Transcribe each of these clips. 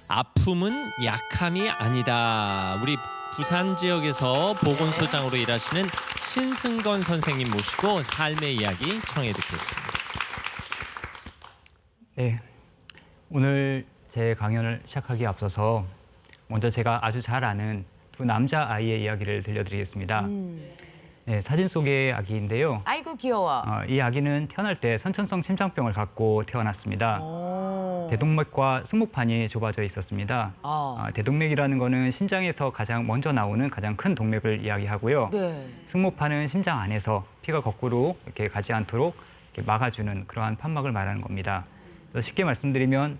아픔은 약함이 아니다. 우리 부산 지역에서 보건소장으로 일하시는 신승건 선생님 모시고 삶의 이야기 청해 듣겠습니다. 네, 오늘 제 강연을 시작하기에 앞서서 먼저 제가 아주 잘 아는 두 남자 아이의 이야기를 들려드리겠습니다. 네, 사진 속의 아기인데요. 아이고 귀여워. 이 아기는 태어날 때 선천성 심장병을 갖고 태어났습니다. 대동맥과 승모판이 좁아져 있었습니다. 대동맥이라는 거는 심장에서 가장 먼저 나오는 가장 큰 동맥을 이야기하고요. 네. 승모판은 심장 안에서 피가 거꾸로 이렇게 가지 않도록 이렇게 막아주는 그러한 판막을 말하는 겁니다. 그래서 쉽게 말씀드리면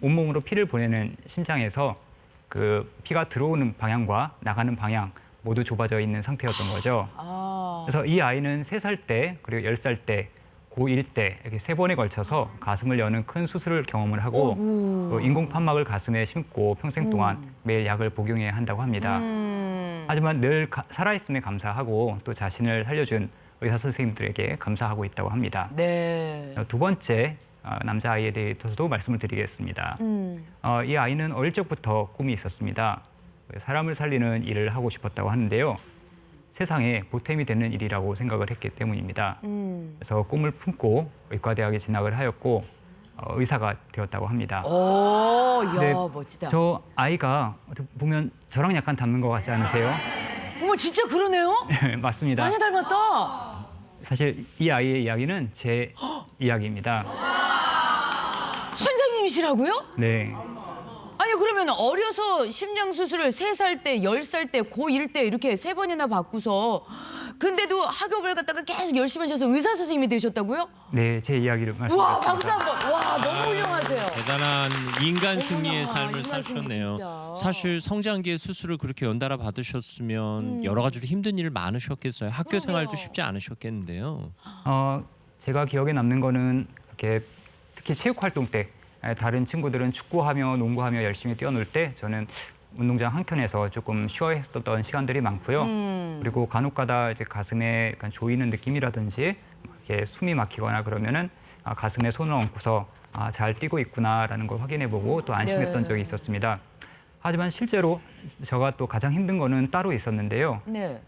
온몸으로 피를 보내는 심장에서 그 피가 들어오는 방향과 나가는 방향 모두 좁아져 있는 상태였던 거죠. 그래서 이 아이는 3살 때 그리고 10살 때 고1 때 이렇게 3번에 걸쳐서 가슴을 여는 큰 수술을 경험을 하고 또 인공 판막을 가슴에 심고 평생 동안 매일 약을 복용해야 한다고 합니다. 하지만 늘 살아있음에 감사하고 또 자신을 살려준 의사 선생님들에게 감사하고 있다고 합니다. 네. 두 번째 남자아이에 대해서도 말씀을 드리겠습니다. 이 아이는 어릴 적부터 꿈이 있었습니다. 사람을 살리는 일을 하고 싶었다고 하는데요. 세상에 보탬이 되는 일이라고 생각을 했기 때문입니다. 그래서 꿈을 품고 의과대학에 진학을 하였고 의사가 되었다고 합니다. 오, 근데 야 멋지다. 저 아이가 어떻게 보면 저랑 약간 닮는 것 같지 않으세요? 어머 진짜 그러네요? 네, 맞습니다. 많이 닮았다. 사실 이 아이의 이야기는 제 이야기입니다. 선생님이시라고요? 네. 아니 그러면 어려서 심장 수술을 3살 때, 10살 때, 고1 때 이렇게 3번이나 받고서 근데도 학업을 갖다가 계속 열심히 하셔서 의사 선생님이 되셨다고요? 네, 제 이야기를 와 말씀드렸습니다. 박수 한번. 와 너무 훌륭하세요. 대단한 인간 승리의 어머나, 삶을 인간 승리 사셨네요. 진짜. 사실 성장기에 수술을 그렇게 연달아 받으셨으면 여러 가지로 힘든 일 많으셨겠어요. 학교 그러게요. 생활도 쉽지 않으셨겠는데요. 제가 기억에 남는 거는 이렇게 특히 체육 활동 때 다른 친구들은 축구하며 농구하며 열심히 뛰어놀 때 저는 운동장 한켠에서 조금 쉬어했었던 시간들이 많고요. 그리고 간혹가다 이제 가슴에 약간 조이는 느낌이라든지 이렇게 숨이 막히거나 그러면은 가슴에 손을 얹고서 잘 뛰고 있구나라는 걸 확인해보고 또 안심했던 네. 적이 있었습니다. 하지만 실제로 제가 또 가장 힘든 거는 따로 있었는데요. 네.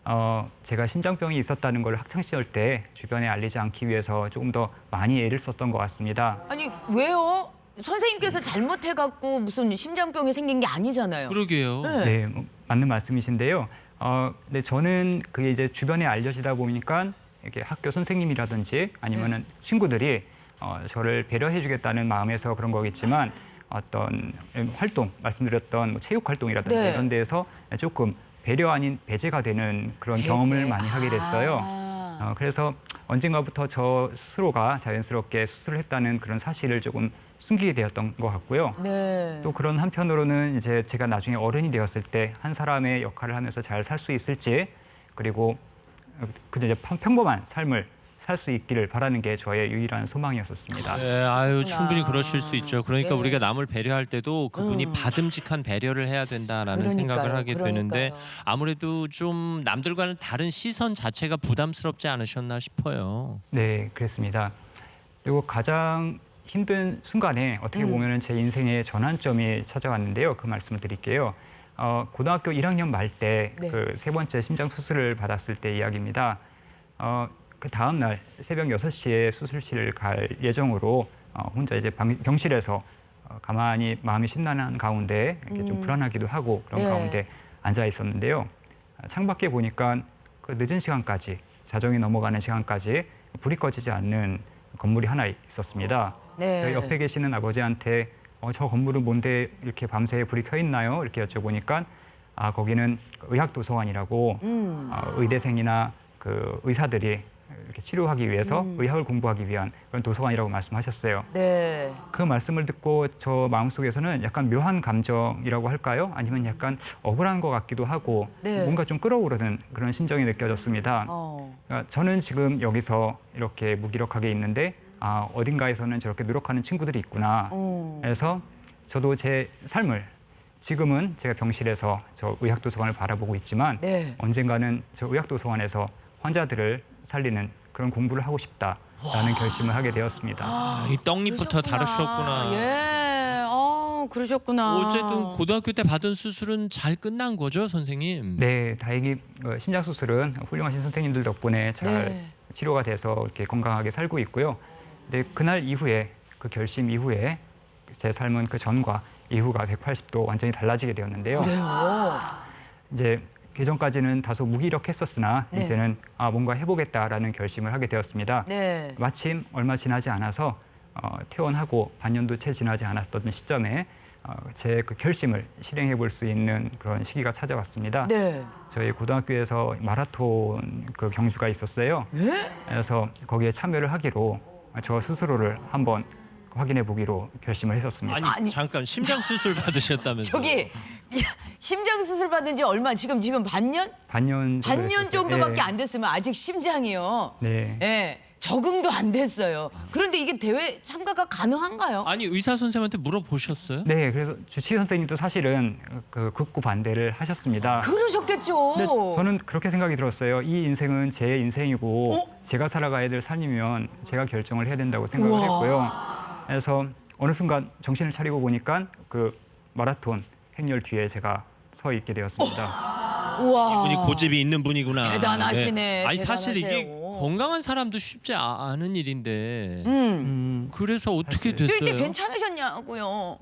제가 심장병이 있었다는 걸 학창 시절 때 주변에 알리지 않기 위해서 조금 더 많이 애를 썼던 것 같습니다. 아니 왜요? 선생님께서 잘못해갖고 무슨 심장병이 생긴 게 아니잖아요. 그러게요. 네. 네, 맞는 말씀이신데요. 근데 저는 그게 이제 주변에 알려지다 보니까 이렇게 학교 선생님이라든지 아니면은 친구들이 저를 배려해주겠다는 마음에서 그런 거겠지만 어떤 활동, 말씀드렸던 뭐 체육 활동이라든지 네. 이런 데에서 조금 배려 아닌 배제가 되는 그런 배제. 경험을 많이 하게 됐어요. 그래서 언젠가부터 저 스스로가 자연스럽게 수술을 했다는 그런 사실을 조금 숨기게 되었던 것 같고요. 네. 또 그런 한편으로는 이제 제가 나중에 어른이 되었을 때 한 사람의 역할을 하면서 잘 살 수 있을지 그리고 그냥 이제 평범한 삶을 살 수 있기를 바라는 게 저의 유일한 소망이었었습니다. 네, 아유 충분히 그러실 수 있죠. 그러니까 네. 우리가 남을 배려할 때도 그분이 바듬직한 배려를 해야 된다라는 생각을 하게 되는데 아무래도 좀 남들과는 다른 시선 자체가 부담스럽지 않으셨나 싶어요. 네, 그랬습니다. 그리고 가장 힘든 순간에 어떻게 보면은 제 인생의 전환점이 찾아왔는데요. 그 말씀을 드릴게요. 고등학교 1학년 말 때 네. 그 3번째 심장 수술을 받았을 때 이야기입니다. 그 다음 날 새벽 6시에 수술실을 갈 예정으로 혼자 이제 병실에서 가만히 마음이 심란한 가운데 이렇게 좀 불안하기도 하고 그런 네. 가운데 앉아 있었는데요. 창밖에 보니까 그 늦은 시간까지 자정이 넘어가는 시간까지 불이 꺼지지 않는 건물이 하나 있었습니다. 네. 저희 옆에 계시는 아버지한테 저 건물은 뭔데 이렇게 밤새 불이 켜 있나요? 이렇게 여쭤보니까 거기는 의학도서관이라고 의대생이나 그 의사들이 이렇게 치료하기 위해서 의학을 공부하기 위한 그런 도서관이라고 말씀하셨어요. 네. 그 말씀을 듣고 저 마음속에서는 약간 묘한 감정이라고 할까요? 아니면 약간 억울한 것 같기도 하고 네. 뭔가 좀 끓어오르는 그런 심정이 느껴졌습니다. 그러니까 저는 지금 여기서 이렇게 무기력하게 있는데 어딘가에서는 저렇게 노력하는 친구들이 있구나. 그래서 저도 제 삶을 지금은 제가 병실에서 저 의학도서관을 바라보고 있지만 네. 언젠가는 저 의학도서관에서 환자들을 살리는 그런 공부를 하고 싶다라는 결심을 하게 되었습니다. 이 떡잎부터 다르셨구나. 예. 그러셨구나. 어쨌든 고등학교 때 받은 수술은 잘 끝난 거죠, 선생님? 네, 다행히 심장 수술은 훌륭하신 선생님들 덕분에 잘 네. 치료가 돼서 이렇게 건강하게 살고 있고요. 근데 그날 이후에 그 결심 이후에 제 삶은 그 전과 이후가 180도 완전히 달라지게 되었는데요. 그래요. 이제 그전까지는 다소 무기력했었으나 네. 이제는 뭔가 해보겠다라는 결심을 하게 되었습니다. 네. 마침 얼마 지나지 않아서 퇴원하고 반년도 채 지나지 않았던 시점에 제 그 결심을 실행해 볼 수 있는 그런 시기가 찾아왔습니다. 네. 저희 고등학교에서 마라톤 그 경주가 있었어요. 그래서 거기에 참여를 하기로 저 스스로를 한번 확인해 보기로 결심을 했었습니다. 아니, 잠깐 심장 수술 받으셨다면서요? 저기 심장 수술 받은 지 얼마 지금 반년? 반년 정도 반년 됐었어요. 정도밖에 예. 안 됐으면 아직 심장이요. 네. 예. 적응도 안 됐어요. 그런데 이게 대회 참가가 가능한가요? 아니 의사 선생님한테 물어보셨어요? 네, 그래서 주치 선생님도 사실은 그 극구 반대를 하셨습니다. 그러셨겠죠. 근데 저는 그렇게 생각이 들었어요. 이 인생은 제 인생이고 어? 제가 살아가야 될 삶이면 제가 결정을 해야 된다고 생각을 우와. 했고요. 그래서 어느 순간 정신을 차리고 보니까 그 마라톤 행렬 뒤에 제가 서 있게 되었습니다. 우와. 분이 고집이 있는 분이구나. 대단하시네, 아니 사실 이게 대단하세요. 건강한 사람도 쉽지 않은 일인데. 음. 그래서 어떻게 사실- 뛸 때 됐어요? 괜찮으셨냐고요.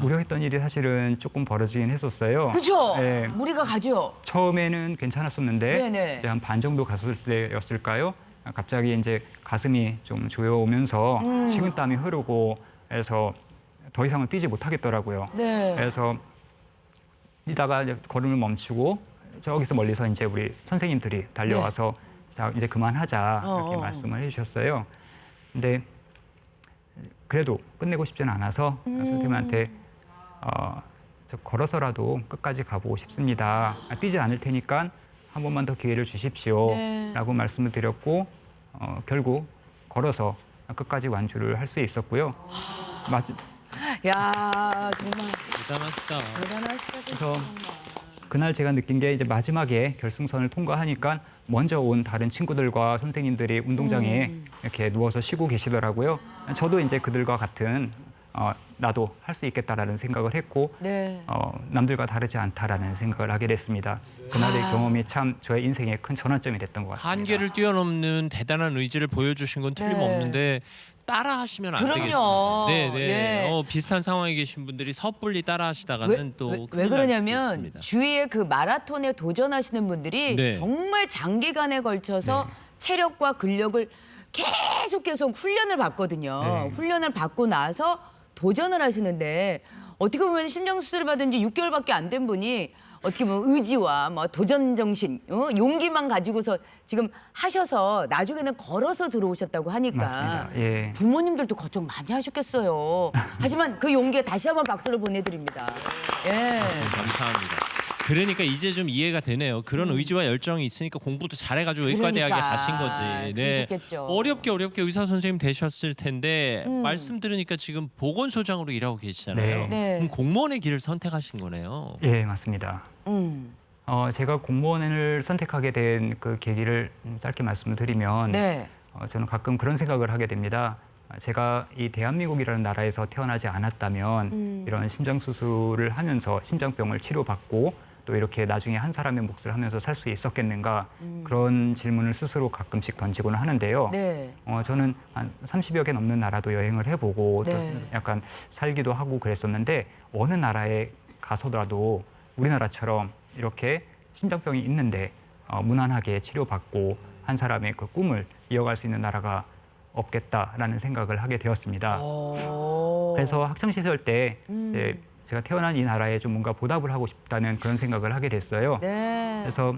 우려했던 일이 사실은 조금 벌어지긴 했었어요. 그죠? 네. 무리가 가죠. 처음에는 괜찮았었는데 네네. 이제 한 반 정도 갔을 때였을까요? 갑자기 이제 가슴이 좀 조여오면서 식은땀이 흐르고 해서 더 이상은 뛰지 못하겠더라고요. 네. 그래서 뛰다가 이제 걸음을 멈추고 저기서 멀리서 이제 우리 선생님들이 달려와서 자, 이제 그만하자 이렇게 말씀을 해주셨어요. 근데 그래도 끝내고 싶지는 않아서 선생님한테 저 걸어서라도 끝까지 가보고 싶습니다. 뛰지 않을 테니까 한 번만 더 기회를 주십시오. 네. 라고 말씀을 드렸고 결국 걸어서 끝까지 완주를 할 수 있었고요. 야 정말 대단하시다. 대단하시다. 그래서 그날 제가 느낀 게 이제 마지막에 결승선을 통과하니까 먼저 온 다른 친구들과 선생님들이 운동장에 이렇게 누워서 쉬고 계시더라고요. 저도 이제 그들과 같은 나도 할 수 있겠다라는 생각을 했고 네. 남들과 다르지 않다라는 생각을 하게 됐습니다. 그날의 경험이 참 저의 인생의 큰 전환점이 됐던 것 같습니다. 한계를 뛰어넘는 대단한 의지를 보여주신 건 틀림없는데 따라하시면 안 그럼요. 되겠습니다. 네. 네. 비슷한 상황에 계신 분들이 섣불리 따라하시다가는 또 왜 큰일 날 수도 그러냐면 있습니다. 주위에 그 마라톤에 도전하시는 분들이 네. 정말 장기간에 걸쳐서 체력과 근력을 계속 훈련을 받거든요. 네. 훈련을 받고 나서 도전을 하시는데 어떻게 보면 심장 수술을 받은 지 6개월밖에 안 된 분이 어떻게 보면 의지와 뭐 도전 정신, 용기만 가지고서 지금 하셔서 나중에는 걸어서 들어오셨다고 하니까 맞습니다. 예. 부모님들도 걱정 많이 하셨겠어요. 하지만 그 용기에 다시 한번 박수를 보내드립니다. 예. 감사합니다. 그러니까 이제 좀 이해가 되네요. 그런 의지와 열정이 있으니까 공부도 잘해가지고 의과대학에 그러니까. 가신 거지. 네. 그러셨겠죠. 어렵게 의사 선생님 되셨을 텐데 말씀 들으니까 지금 보건소장으로 일하고 계시잖아요. 네. 네. 그럼 공무원의 길을 선택하신 거네요. 예, 맞습니다. 제가 공무원을 선택하게 된 그 계기를 짧게 말씀을 드리면 네. 저는 가끔 그런 생각을 하게 됩니다. 제가 이 대한민국이라는 나라에서 태어나지 않았다면 이런 심장 수술을 하면서 심장병을 치료받고 또 이렇게 나중에 한 사람의 몫을 하면서 살 수 있었겠는가 그런 질문을 스스로 가끔씩 던지고는 하는데요. 네. 저는 한 30여 개 넘는 나라도 여행을 해보고 네. 또 약간 살기도 하고 그랬었는데 어느 나라에 가서라도 우리나라처럼 이렇게 심장병이 있는데 무난하게 치료받고 한 사람의 그 꿈을 이어갈 수 있는 나라가 없겠다라는 생각을 하게 되었습니다. 그래서 학창 시절 때 이제 제가 태어난 이 나라에 좀 뭔가 보답을 하고 싶다는 그런 생각을 하게 됐어요. 네. 그래서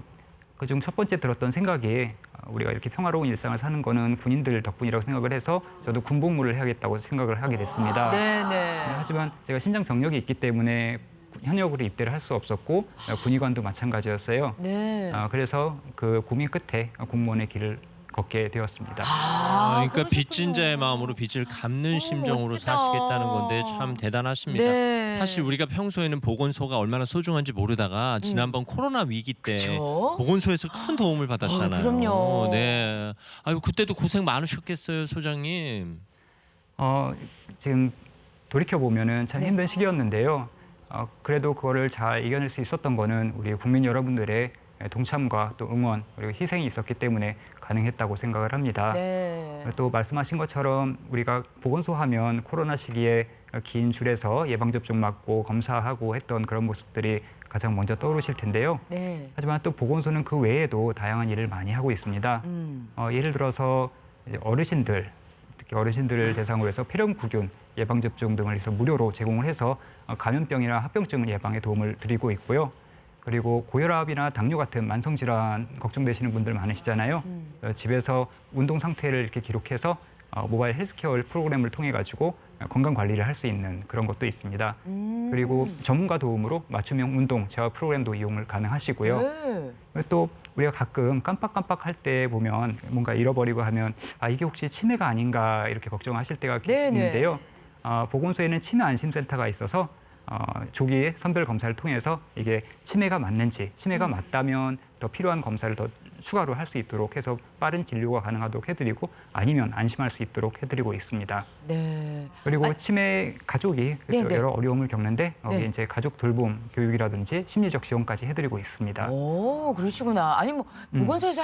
그중 첫 번째 들었던 생각이 우리가 이렇게 평화로운 일상을 사는 거는 군인들 덕분이라고 생각을 해서 저도 군복무를 해야겠다고 생각을 하게 됐습니다. 네. 하지만 제가 심장 병력이 있기 때문에 현역으로 입대를 할 수 없었고 군의관도 마찬가지였어요. 네. 그래서 그 고민 끝에 공무원의 길을 걷게 되었습니다. 그러니까 그러셨군요. 빚진 자의 마음으로 빚을 갚는 심정으로 멋지다. 사시겠다는 건데 참 대단하십니다. 네. 사실 우리가 평소에는 보건소가 얼마나 소중한지 모르다가 지난번 코로나 위기 때 그쵸? 보건소에서 큰 도움을 받았잖아요. 그럼요. 네. 아유 그때도 고생 많으셨겠어요, 소장님. 지금 돌이켜 보면은 참 네. 힘든 시기였는데요. 그래도 그거를 잘 이겨낼 수 있었던 거는 우리 국민 여러분들의 동참과 또 응원 그리고 희생이 있었기 때문에 가능했다고 생각을 합니다. 네. 또 말씀하신 것처럼 우리가 보건소 하면 코로나 시기에 긴 줄에서 예방접종 맞고 검사하고 했던 그런 모습들이 가장 먼저 떠오르실 텐데요. 네. 하지만 또 보건소는 그 외에도 다양한 일을 많이 하고 있습니다. 예를 들어서 이제 어르신들, 특히 어르신들을 대상으로 해서 폐렴구균 예방접종 등을 해서 무료로 제공을 해서 감염병이나 합병증 예방에 도움을 드리고 있고요. 그리고 고혈압이나 당뇨 같은 만성질환 걱정되시는 분들 많으시잖아요. 집에서 운동 상태를 이렇게 기록해서 모바일 헬스케어 프로그램을 통해 가지고 건강 관리를 할 수 있는 그런 것도 있습니다. 그리고 전문가 도움으로 맞춤형 운동 제어 프로그램도 이용을 가능하시고요. 네. 또 우리가 가끔 깜빡깜빡할 때 보면 뭔가 잃어버리고 하면 이게 혹시 치매가 아닌가 이렇게 걱정하실 때가 네네. 있는데요. 보건소에는 치매 안심센터가 있어서 조기 선별 검사를 통해서 이게 치매가 맞는지, 치매가 맞다면 더 필요한 검사를 더 추가로 할 수 있도록 해서 빠른 진료가 가능하도록 해드리고 아니면 안심할 수 있도록 해드리고 있습니다. 네. 그리고 치매 가족이 네네. 여러 어려움을 겪는데 네. 이제 가족 돌봄 교육이라든지 심리적 지원까지 해드리고 있습니다. 오, 그러시구나. 아니 뭐 보건소에서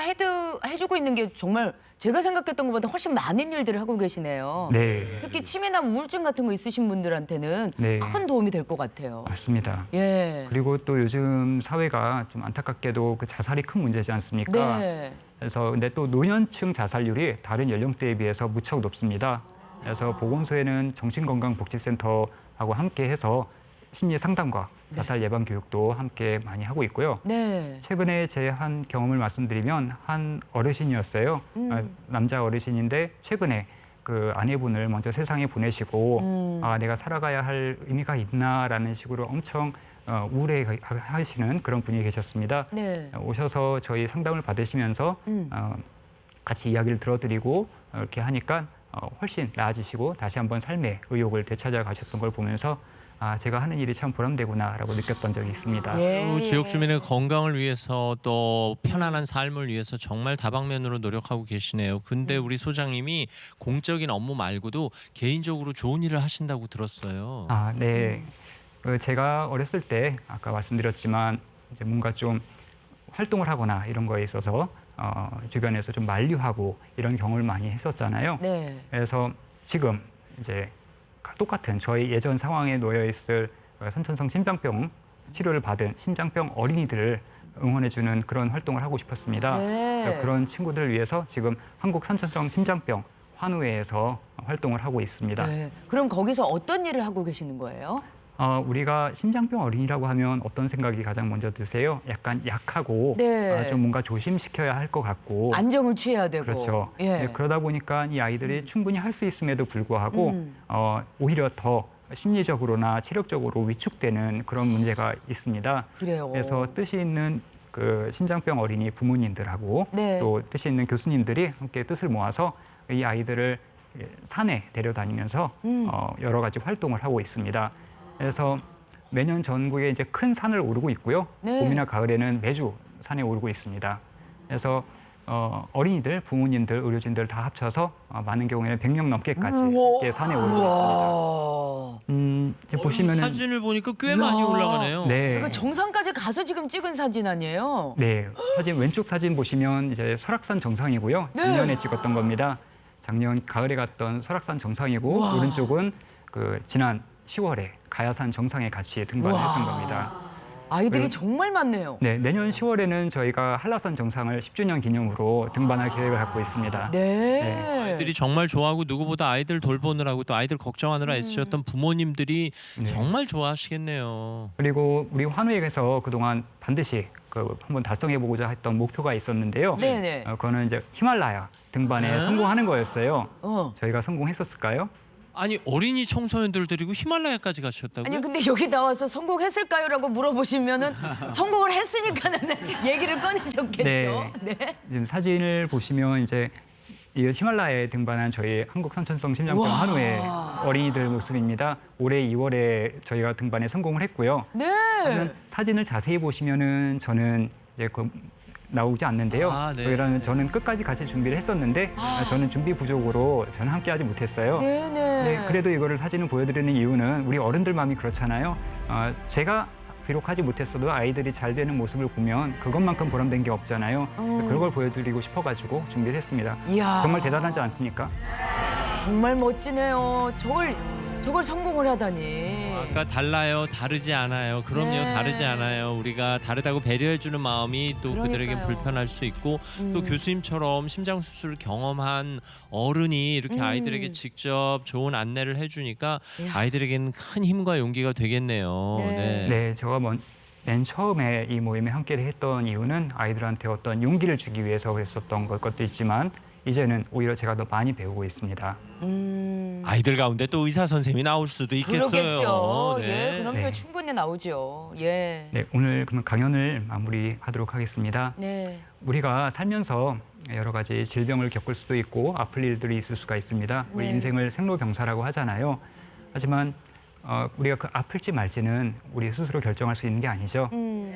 해주고 있는 게 정말 제가 생각했던 것보다 훨씬 많은 일들을 하고 계시네요. 네, 특히 치매나 우울증 같은 거 있으신 분들한테는 네. 큰 도움이 될 것 같아요. 맞습니다. 예. 그리고 또 요즘 사회가 좀 안타깝게도 그 자살이 큰 문제지 않습니까? 네. 그래서 근데 또 노년층 자살률이 다른 연령대에 비해서 무척 높습니다. 그래서 보건소에는 정신건강복지센터하고 함께해서 심리 상담과 자살 예방 교육도 함께 많이 하고 있고요. 네. 최근에 제 한 경험을 말씀드리면 한 어르신이었어요. 남자 어르신인데 최근에 그 아내분을 먼저 세상에 보내시고 내가 살아가야 할 의미가 있나라는 식으로 엄청 우울해하시는 그런 분이 계셨습니다. 네. 오셔서 저희 상담을 받으시면서 같이 이야기를 들어드리고 이렇게 하니까 훨씬 나아지시고 다시 한번 삶의 의욕을 되찾아 가셨던 걸 보면서 제가 하는 일이 참 보람되구나라고 느꼈던 적이 있습니다. 예. 그 지역 주민의 건강을 위해서 또 편안한 삶을 위해서 정말 다방면으로 노력하고 계시네요. 근데 우리 소장님이 공적인 업무 말고도 개인적으로 좋은 일을 하신다고 들었어요. 네. 제가 어렸을 때 아까 말씀드렸지만 이제 뭔가 좀 활동을 하거나 이런 거에 있어서 주변에서 좀 만류하고 이런 경험을 많이 했었잖아요. 네. 그래서 지금 이제 똑같은 저희 예전 상황에 놓여 있을 선천성 심장병 치료를 받은 심장병 어린이들을 응원해주는 그런 활동을 하고 싶었습니다. 네. 그런 친구들을 위해서 지금 한국 선천성 심장병 환우회에서 활동을 하고 있습니다. 네. 그럼 거기서 어떤 일을 하고 계시는 거예요? 우리가 심장병 어린이라고 하면 어떤 생각이 가장 먼저 드세요? 약간 약하고 네. 좀 뭔가 조심시켜야 할 것 같고 안정을 취해야 되고. 그렇죠. 예. 네, 그러다 보니까 이 아이들이 충분히 할 수 있음에도 불구하고 오히려 더 심리적으로나 체력적으로 위축되는 그런 문제가 있습니다. 그래요. 그래서 뜻이 있는 그 심장병 어린이 부모님들하고 네. 또 뜻이 있는 교수님들이 함께 뜻을 모아서 이 아이들을 산에 데려다니면서 여러 가지 활동을 하고 있습니다. 그래서 매년 전국에 이제 큰 산을 오르고 있고요. 네. 봄이나 가을에는 매주 산에 오르고 있습니다. 그래서 어린이들, 부모님들, 의료진들 다 합쳐서 많은 경우에는 100명 넘게까지 이렇게 산에 오르고 있습니다. 이제 보시면은 사진을 보니까 꽤 많이 올라가네요. 네. 그러니까 정상까지 가서 지금 찍은 사진 아니에요? 네, 사진 왼쪽 사진 보시면 이제 설악산 정상이고요. 작년에 찍었던 겁니다. 작년 가을에 갔던 설악산 정상이고 오른쪽은 그 지난 10월에 가야산 정상에 같이 등반을 했던 겁니다. 아이들이 네. 정말 많네요. 네, 내년 10월에는 저희가 한라산 정상을 10주년 기념으로 등반할 계획을 갖고 있습니다. 네. 아이들이 정말 좋아하고 누구보다 아이들 돌보느라고 또 아이들 걱정하느라 애쓰셨던 부모님들이 네. 정말 좋아하시겠네요. 그리고 우리 환우회에서 그동안 반드시 한번 달성해보고자 했던 목표가 있었는데요. 네네. 그거는 이제 히말라야 등반에 성공하는 거였어요. 어. 저희가 성공했었을까요? 아니 어린이 청소년들 데리고 히말라야까지 가셨다고요? 아니 근데 여기 나와서 성공했을까요?라고 물어보시면은 성공을 했으니까는 얘기를 꺼내셨겠죠. 네. 네. 지금 사진을 보시면 이제 이 히말라야에 등반한 저희 한국 선천성 심장병 와. 환우회 어린이들 모습입니다. 올해 2월에 저희가 등반에 성공을 했고요. 네. 하면 사진을 자세히 보시면은 저는 이제 그 나오지 않는데요. 네. 왜냐하면 저는 끝까지 같이 준비를 했었는데 저는 준비 부족으로 저는 함께하지 못했어요. 네네. 네, 그래도 이거를 사진을 보여드리는 이유는 우리 어른들 마음이 그렇잖아요. 제가 비록 하지 못했어도 아이들이 잘 되는 모습을 보면 그것만큼 보람된 게 없잖아요. 그런 걸 보여드리고 싶어가지고 준비를 했습니다. 이야. 정말 대단하지 않습니까? 정말 멋지네요. 저걸 성공을 하다니. 아까 달라요, 다르지 않아요. 그럼요, 네. 다르지 않아요. 우리가 다르다고 배려해주는 마음이 또 그들에겐 그러니까요. 불편할 수 있고 또 교수님처럼 심장 수술을 경험한 어른이 이렇게 아이들에게 직접 좋은 안내를 해주니까 이야. 아이들에게는 큰 힘과 용기가 되겠네요. 네. 네, 제가 맨 처음에 이 모임에 함께를 했던 이유는 아이들한테 어떤 용기를 주기 위해서 그랬었던 것도 있지만 이제는 오히려 제가 더 많이 배우고 있습니다. 아이들 가운데 또 의사 선생님이 나올 수도 있겠어요. 그러겠죠. 네. 예, 그럼요. 네. 충분히 나오죠. 예. 네, 오늘 그러면 강연을 마무리하도록 하겠습니다. 네. 우리가 살면서 여러 가지 질병을 겪을 수도 있고 아플 일들이 있을 수가 있습니다. 우리 네. 인생을 생로병사라고 하잖아요. 하지만 우리가 그 아플지 말지는 우리 스스로 결정할 수 있는 게 아니죠.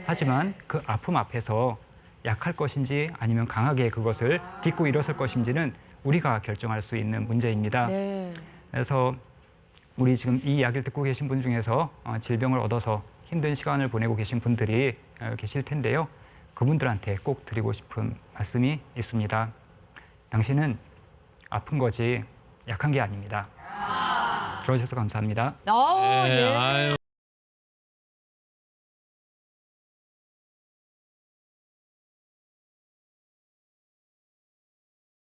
하지만 그 아픔 앞에서 약할 것인지 아니면 강하게 그것을 딛고 일어설 것인지는 우리가 결정할 수 있는 문제입니다. 네. 그래서 우리 지금 이 이야기를 듣고 계신 분 중에서 질병을 얻어서 힘든 시간을 보내고 계신 분들이 계실 텐데요. 그분들한테 꼭 드리고 싶은 말씀이 있습니다. 당신은 아픈 거지 약한 게 아닙니다. 들어주셔서 감사합니다. 아, 네, 예. 아유.